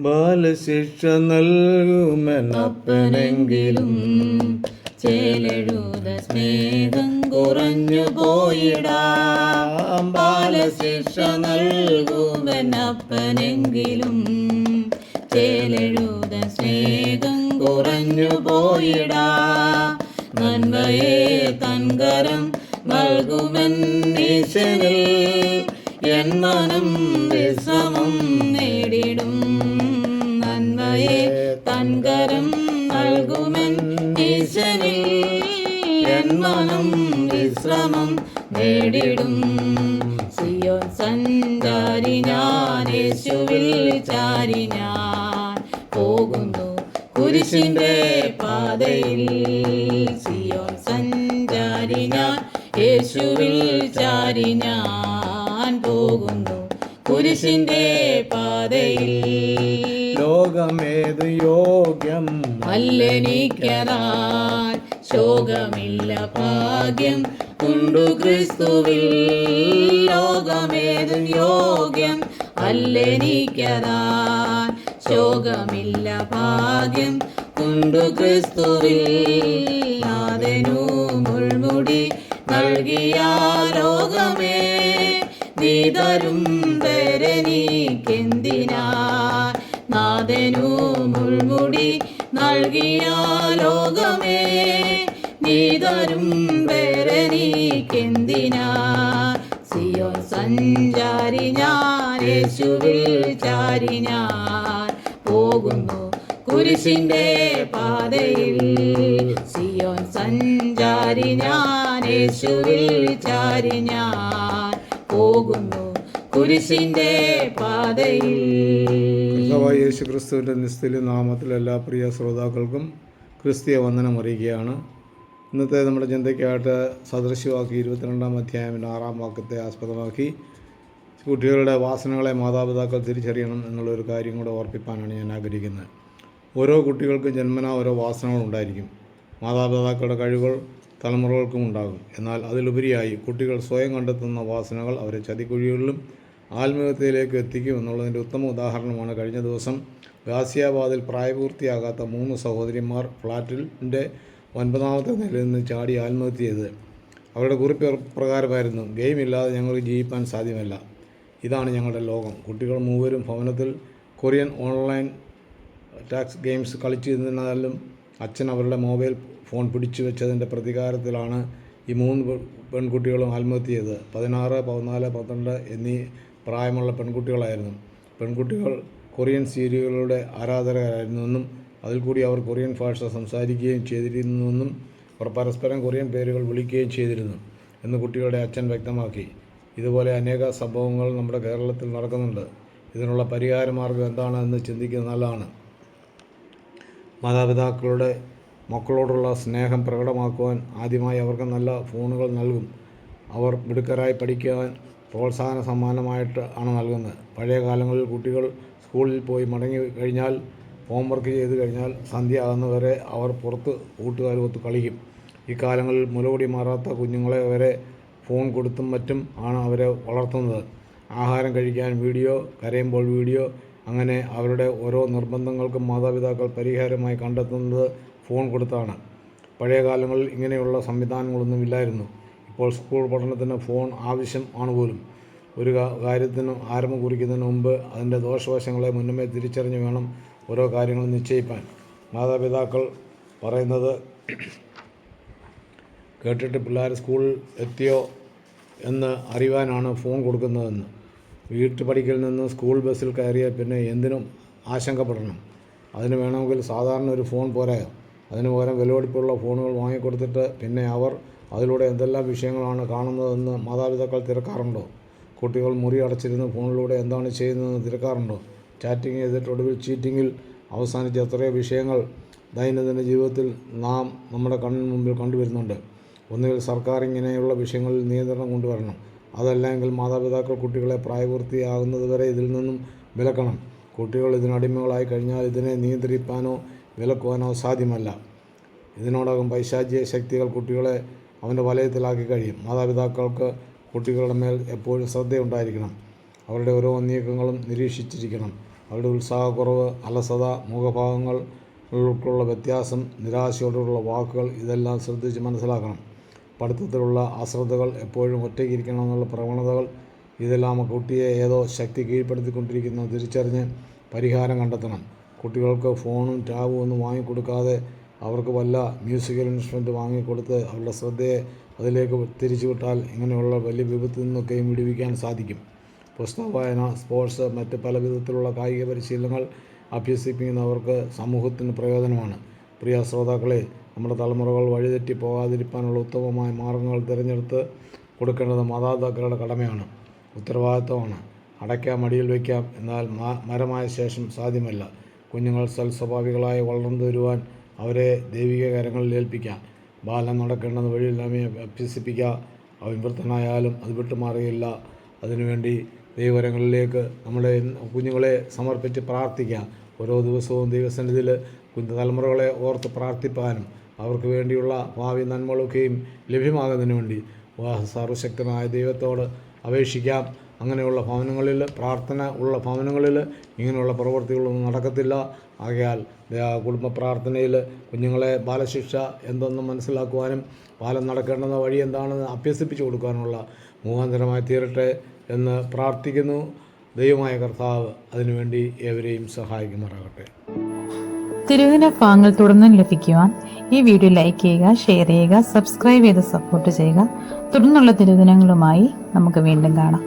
ബാലശിക്ഷ നൽകുമെന്നപ്പനെങ്കിലും ചേലെഴുത സ്നേഹം കുറഞ്ഞു പോയിടാം. ബാലശിക്ഷ നൽകുമെന്നപ്പനെങ്കിലും ചേലെഴുത സ്നേഹം കുറഞ്ഞു പോയിടാം. നന്മയെ തൻകരം നൽകുമെന്നീശനിൽ എൻ മനം വിശ്രമം നേടിടും. നന്മയെ തൻകരം നൽകുമെന്നീശനിൽ എൻ മനം വിശ്രമം നേടിടും. സിയോൻ സഞ്ചാരി ഞാൻ, യേശുവിൽ ചാരി ഞാൻ പോകുന്നു കുരിശിന്റെ പാതയിൽ. സിയോൻ സഞ്ചാരി ഞാൻ, യേശുവിൽ ചാരി ഞാൻ പോകുന്നു കുരിശിന്റെ പാതയിൽ. ലോകമേതു യോഗ്യം അല്ലെനിക്കതാൻ ശോകമില്ല ഭാഗ്യം ഉണ്ടു ക്രിസ്തുവിൽ. ലോകമേതു യോഗ്യം അല്ലെനിക്കതാൻ ശോകമില്ല ഭാഗ്യം ഉണ്ടു ക്രിസ്തുവിൽ. നാഥനു മുൾമുടി നൽകിയ ലോകമേ നീ തരും പേരെനിക്കെന്തിനാ. നാഥനു മുൾമുടി നൽകിയ ലോകമേ നീ തരും പേരെനിക്കെന്തിനാ. സിയോൻ സഞ്ചാരി ഞാൻ, യേശുവിൽ ചാരി ഞാൻ പോകുന്നു കുരിശിന്റെ പാതയിൽ. സിയോൻ സഞ്ചാരി ഞാൻ, യേശുവിൽ ചാരി ഞാൻ പോകുന്നു കുരിശിന്റെ പാതയിൽ. യേശു ക്രിസ്തുവിൻ്റെ നിസ്തുല്യ നാമത്തിൽ എല്ലാ പ്രിയ ശ്രോതാക്കൾക്കും ക്രിസ്തീയ വന്ദനം അറിയിക്കുകയാണ്. ഇന്നത്തെ നമ്മുടെ ചിന്തയ്ക്കായിട്ട് സദൃശ്യവാക്കി 22-ാം അധ്യായത്തിൻ്റെ 6-ാം വാക്യത്തെ ആസ്പദമാക്കി കുട്ടികളുടെ വാസനകളെ മാതാപിതാക്കൾ തിരിച്ചറിയണം എന്നുള്ളൊരു കാര്യം കൂടെ ഓർപ്പിക്കാനാണ് ഞാൻ ആഗ്രഹിക്കുന്നത്. ഓരോ കുട്ടികൾക്കും ജന്മനാ ഓരോ വാസനകളുണ്ടായിരിക്കും. മാതാപിതാക്കളുടെ കഴിവുകൾ തലമുറകൾക്കും ഉണ്ടാകും. എന്നാൽ അതിലുപരിയായി കുട്ടികൾ സ്വയം കണ്ടെത്തുന്ന വാസനകൾ അവരെ ചതിക്കുഴികളിലും ആത്മഹത്യയിലേക്ക് എത്തിക്കും എന്നുള്ളതിൻ്റെ ഉത്തമ ഉദാഹരണമാണ് കഴിഞ്ഞ ദിവസം ഗാസിയാബാദിൽ പ്രായപൂർത്തിയാകാത്ത 3 സഹോദരിമാർ ഫ്ലാറ്റിൻ്റെ 9ാമത്തെ നിലയിൽ നിന്ന് ചാടി ആത്മഹത്യ ചെയ്തത്. അവരുടെ കുറിപ്പ് പ്രകാരമായിരുന്നു: ഗെയിം ഇല്ലാതെ ഞങ്ങൾക്ക് ജീവിക്കാൻ സാധ്യമല്ല. ഇതാണ് ഞങ്ങളുടെ ലോകം. കുട്ടികൾ മൂവരും ഭവനത്തിൽ കൊറിയൻ ഓൺലൈൻ ടാക്സ് ഗെയിംസ് കളിച്ചിരുന്നാലും അച്ഛൻ അവരുടെ മൊബൈൽ ഫോൺ പിടിച്ചു വെച്ചതിൻ്റെ പ്രതികാരത്തിലാണ് ഈ 3 പെൺകുട്ടികളും ആത്മഹത്യ ചെയ്തത്. 16, 14, 12 എന്നീ പ്രായമുള്ള പെൺകുട്ടികളായിരുന്നു. പെൺകുട്ടികൾ കൊറിയൻ സീരിയലുകളുടെ ആരാധകരായിരുന്നുവെന്നും അതിൽ കൂടി അവർ കൊറിയൻ ഭാഷ സംസാരിക്കുകയും ചെയ്തിരുന്നുവെന്നും അവർ പരസ്പരം കൊറിയൻ പേരുകൾ വിളിക്കുകയും ചെയ്തിരുന്നു എന്ന് കുട്ടികളുടെ അച്ഛൻ വ്യക്തമാക്കി. ഇതുപോലെ അനേക സംഭവങ്ങൾ നമ്മുടെ കേരളത്തിൽ നടക്കുന്നുണ്ട്. ഇതിനുള്ള പരിഹാരമാർഗം എന്താണെന്ന് ചിന്തിക്കുന്നത് നല്ലതാണ്. മാതാപിതാക്കളുടെ മക്കളോടുള്ള സ്നേഹം പ്രകടമാക്കുവാൻ ആദ്യമായി അവർക്ക് നല്ല ഫോണുകൾ നൽകും. അവർ മിടുക്കരായി പഠിക്കാൻ പ്രോത്സാഹന സമ്മാനമായിട്ട് ആണ് നൽകുന്നത്. പഴയ കാലങ്ങളിൽ കുട്ടികൾ സ്കൂളിൽ പോയി മടങ്ങി കഴിഞ്ഞാൽ ഹോംവർക്ക് ചെയ്ത് കഴിഞ്ഞാൽ സന്ധ്യ ആകുന്നവരെ അവർ പുറത്ത് കൂട്ടുകാരുമൊത്ത് കളിക്കും. ഈ കാലങ്ങളിൽ മുലകുടി മാറാത്ത കുഞ്ഞുങ്ങളെ വരെ ഫോൺ കൊടുത്തും മറ്റും ആണ് അവരെ വളർത്തുന്നത്. ആഹാരം കഴിക്കാൻ വീഡിയോ, കരയുമ്പോൾ വീഡിയോ, അങ്ങനെ അവരുടെ ഓരോ നിർബന്ധങ്ങൾക്കും മാതാപിതാക്കൾ പരിഹാരമായി കണ്ടെത്തുന്നത് ഫോൺ കൊടുത്താണ്. പഴയ കാലങ്ങളിൽ ഇങ്ങനെയുള്ള സംവിധാനങ്ങളൊന്നും ഇല്ലായിരുന്നു. ഇപ്പോൾ സ്കൂൾ പഠനത്തിന് ഫോൺ ആവശ്യം ആണ് പോലും. ഒരു കാര്യത്തിന് ആരംഭം കുറിക്കുന്നതിന് മുമ്പ് അതിൻ്റെ ദോഷവശങ്ങളെ മുന്നമേ തിരിച്ചറിഞ്ഞ് വേണം ഓരോ കാര്യങ്ങളും നിശ്ചയിപ്പാൻ. മാതാപിതാക്കൾ പറയുന്നത് കേട്ടിട്ട് പിള്ളേർ സ്കൂളിൽ എത്തിയോ എന്ന് അറിയുവാനാണ് ഫോൺ കൊടുക്കുന്നതെന്ന്. വീട്ടുപടിക്കൽ നിന്ന് സ്കൂൾ ബസ്സിൽ കയറിയാൽ പിന്നെ എന്തിനും ആശങ്കപ്പെടണം. അതിന് വേണമെങ്കിൽ സാധാരണ ഒരു ഫോൺ പോരായോ? അതിന് പകരം വിലപിടിപ്പുള്ള ഫോണുകൾ വാങ്ങിക്കൊടുത്തിട്ട് പിന്നെ അവർ അതിലൂടെ എന്തെല്ലാം വിഷയങ്ങളാണ് കാണുന്നതെന്ന് മാതാപിതാക്കൾ തിരക്കാറുണ്ടോ? കുട്ടികൾ മുറി അടച്ചിരുന്ന് ഫോണിലൂടെ എന്താണ് ചെയ്യുന്നതെന്ന് തിരക്കാറുണ്ടോ? ചാറ്റിംഗ് ചെയ്തിട്ട് ഒടുവിൽ ചീറ്റിങ്ങിൽ അവസാനിച്ച എത്രയോ വിഷയങ്ങൾ ദൈനംദിന ജീവിതത്തിൽ നാം നമ്മുടെ കണ്ണിന് മുമ്പിൽ കണ്ടുവരുന്നുണ്ട്. ഒന്നുകിൽ സർക്കാർ ഇങ്ങനെയുള്ള വിഷയങ്ങളിൽ നിയന്ത്രണം കൊണ്ടുവരണം. അതല്ലെങ്കിൽ മാതാപിതാക്കൾ കുട്ടികളെ പ്രായപൂർത്തിയാകുന്നതുവരെ ഇതിൽ നിന്നും വിലക്കണം. കുട്ടികൾ ഇതിനടിമകളായി കഴിഞ്ഞാൽ ഇതിനെ നിയന്ത്രിക്കാനോ വിലക്കുവാനോ സാധ്യമല്ല. ഇതിനോടകം പൈശാചിക ശക്തികൾ കുട്ടികളെ അവൻ്റെ വലയത്തിലാക്കി കഴിയും. മാതാപിതാക്കൾക്ക് കുട്ടികളുടെ മേൽ എപ്പോഴും ശ്രദ്ധയുണ്ടായിരിക്കണം. അവരുടെ ഓരോ നീക്കങ്ങളും നിരീക്ഷിച്ചിരിക്കണം. അവരുടെ ഉത്സാഹക്കുറവ്, അലസത, മുഖഭാവങ്ങൾക്കുള്ള വ്യത്യാസം, നിരാശയോടുള്ള വാക്കുകൾ ഇതെല്ലാം ശ്രദ്ധിച്ച് മനസ്സിലാക്കണം. പഠിത്തത്തിലുള്ള അശ്രദ്ധകൾ, എപ്പോഴും ഒറ്റയ്ക്കിരിക്കണമെന്നുള്ള പ്രവണതകൾ ഇതെല്ലാം കുട്ടിയെ ഏതോ ശക്തി കീഴ്പ്പെടുത്തിക്കൊണ്ടിരിക്കുന്നു തിരിച്ചറിഞ്ഞ് പരിഹാരം കണ്ടെത്തണം. കുട്ടികൾക്ക് ഫോണും ടാബും ഒന്നും വാങ്ങിക്കൊടുക്കാതെ അവർക്ക് വല്ല മ്യൂസിക്കൽ ഇൻസ്ട്രുമെൻറ്റ് വാങ്ങിക്കൊടുത്ത് അവരുടെ ശ്രദ്ധയെ അതിലേക്ക് തിരിച്ചുവിട്ടാൽ ഇങ്ങനെയുള്ള വലിയ വിപത്തിൽ നിന്നൊക്കെയും വിടുവിക്കാൻ സാധിക്കും. പുസ്തക വായന, സ്പോർട്സ്, മറ്റ് പല വിധത്തിലുള്ള കായിക പരിശീലനങ്ങൾ അഭ്യസിപ്പിക്കുന്നവർക്ക് സമൂഹത്തിന് പ്രയോജനമാണ്. പ്രിയ ശ്രോതാക്കളെ, നമ്മുടെ തലമുറകൾ വഴിതെറ്റി പോകാതിരിക്കാനുള്ള ഉത്തമമായ മാർഗങ്ങൾ തിരഞ്ഞെടുത്ത് കൊടുക്കേണ്ടത് മാതാപിതാക്കളുടെ കടമയാണ്, ഉത്തരവാദിത്വമാണ്. അടയ്ക്കാം, മടിയിൽ വയ്ക്കാം, എന്നാൽ മരമായ ശേഷം സാധ്യമല്ല. കുഞ്ഞുങ്ങൾ സൽസ്വഭാവികളായി വളർന്നു വരുവാൻ അവരെ ദൈവിക കരങ്ങളിൽ ഏൽപ്പിക്കാം. ബാലൻ നടക്കേണ്ടത് വഴിയിൽ അവയെ അഭ്യസിപ്പിക്കുക. അവൻ വൃദ്ധനായാലും അത് വിട്ടുമാറുകയില്ല. അതിനുവേണ്ടി ദൈവകരങ്ങളിലേക്ക് നമ്മുടെ കുഞ്ഞുങ്ങളെ സമർപ്പിച്ച് പ്രാർത്ഥിക്കാം. ഓരോ ദിവസവും ദൈവസന്നിധിയിൽ തലമുറകളെ ഓർത്ത് പ്രാർത്ഥിപ്പാനും അവർക്ക് വേണ്ടിയുള്ള ഭാവി നന്മകളൊക്കെയും ലഭ്യമാകുന്നതിന് വേണ്ടി സർവശക്തനായ ദൈവത്തോട് അപേക്ഷിക്കാം. അങ്ങനെയുള്ള ഭവനങ്ങളിൽ, പ്രാർത്ഥന ഉള്ള ഭവനങ്ങളിൽ ഇങ്ങനെയുള്ള പ്രവൃത്തികളൊന്നും നടക്കത്തില്ല. ആകയാൽ കുടുംബ പ്രാർത്ഥനയിൽ കുഞ്ഞുങ്ങളെ ബാലശിക്ഷ എന്തെന്നും മനസ്സിലാക്കുവാനും ബാലൻ നടക്കേണ്ടുന്ന വഴി എന്താണെന്ന് അഭ്യസിപ്പിച്ചു കൊടുക്കാനുള്ള മുഖാന്തരമായി തീരട്ടെ എന്ന് പ്രാർത്ഥിക്കുന്നു. ദൈവമായ കർത്താവ് അതിനുവേണ്ടി ഏവരെയും സഹായിക്കുമാറാകട്ടെ. തിരുദിന ഭാഗങ്ങൾ തുടർന്നും ലഭിക്കുവാൻ ഈ വീഡിയോ ലൈക്ക് ചെയ്യുക, ഷെയർ ചെയ്യുക, സബ്സ്ക്രൈബ് ചെയ്ത് സപ്പോർട്ട് ചെയ്യുക. തുടർന്നുള്ള തിരുദിനങ്ങളുമായി നമുക്ക് വീണ്ടും കാണാം.